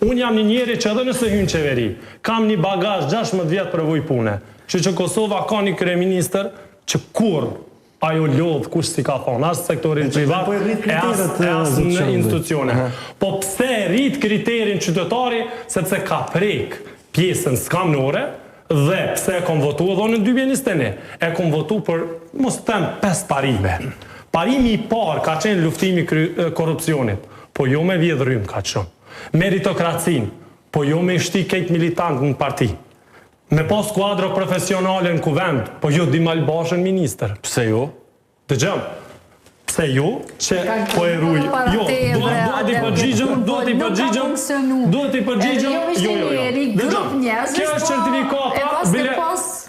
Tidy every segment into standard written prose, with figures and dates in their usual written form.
Unë jam një njeri që edhe nëse hynë qeveri, kam një bagazh 16 vjetë për vuj pune. Që Kosova ka një kryeministër që kur ajo lodh kush si ka thonë, as sektorin privat, e as në institucione. Po pse rrit kriterin qytetari, sepse ka prek pjesën skamnore, dhe pse e kom votu edhe në 2021, e kom votu për, mos tem, 5 parime. Parimi i parë ka qenë luftimi korupcionit, po jo me vjedhërym ka qenë. Meritokracin, po jo me shti kejt militant në parti. Me pas kuadro profesionale në kuvend, po jo Dimal Bashën minister. Pse jo? Dëgjëm, pse jo, që po e ruj. Jo, duhet i përgjigjëm, jo. Dëgjëm, kjo është certifikata,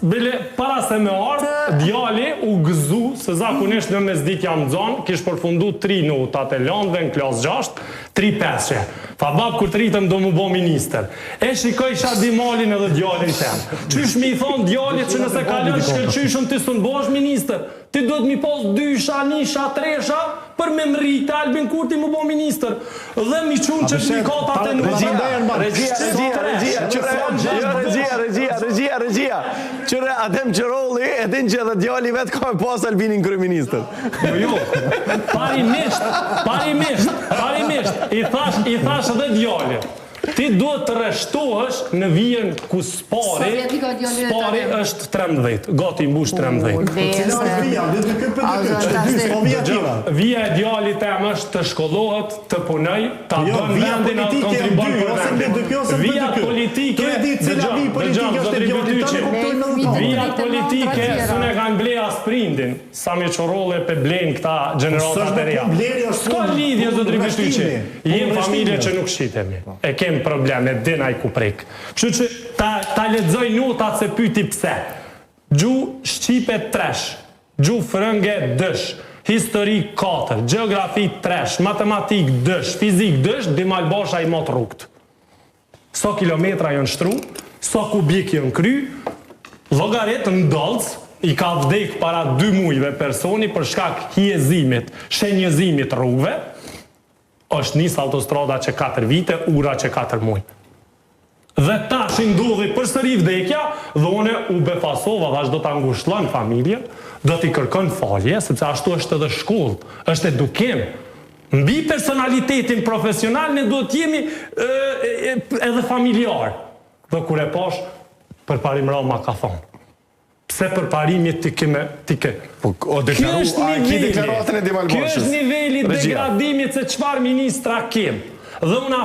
bile para se me ardhë, djali u gëzu, se zakonisht në mesdit jam zonë, kish përfundu 3 notat e lëndëve në klas 6, 3-5 që. Fa bab kur të rritëm do mu bo minister. E shikoj Shadi Malin edhe djalin tem. Qysh mi i thonë djalit që nëse ka lënë shkëllqyshën ti së në bosh minister, ti do të mi pos 2, 3 për me mrite Albin Kurti mu bo minister. Dhe mi qunë që të mikatat e Regjia. Qëre Adem Qërolli e din që edhe djali vetë ka me pas Albinin kryeministër. Jo, parimisht, i thash edhe djali. Ti duhet të reshtohesh në vijen ku spari është 13, gati mbush 13. Vija e djali tem është të shkollohet, të punoj, të bën vendin atë kontribon për vendin. Vijat politike, vijat politike së ne kanë ble as prindin, sa me qorolle pe blen këta generatat e reja. Ska lidhje zë dribishtyqe, jem familje që nuk shqitemi, e kem probleme, dinaj ku prek. Kështu që ta lexoj notat se pyti pse. Gju Shqipe 3, gju Frënge 2, histori 4, geografi 3, matematik 2, fizik 2, Dimal Basha i mot rrugt. So kilometra janë shtru, so kubik janë kry, llogarit ndolc, i ka vdek para 2 mujve personi për shkak hjezimit, shenjëzimit rrugve, është njës autostrada që 4 vite, ura që 4 muj. Dhe ta shindodhi për sëri vdekja, dhe une u befasova dhe ashtë do të angushtlan familje, do t'i kërkon falje, sepse ashtu është edhe shkollë, është edukim. Mbi personalitetin profesional, ne do t'jemi edhe familjar. Dhe kur e pash, për parim Roma ka thonë. Pse për parimit t'i ke? Kjo është niveli degradimit se qfar ministra kem. Dhe unë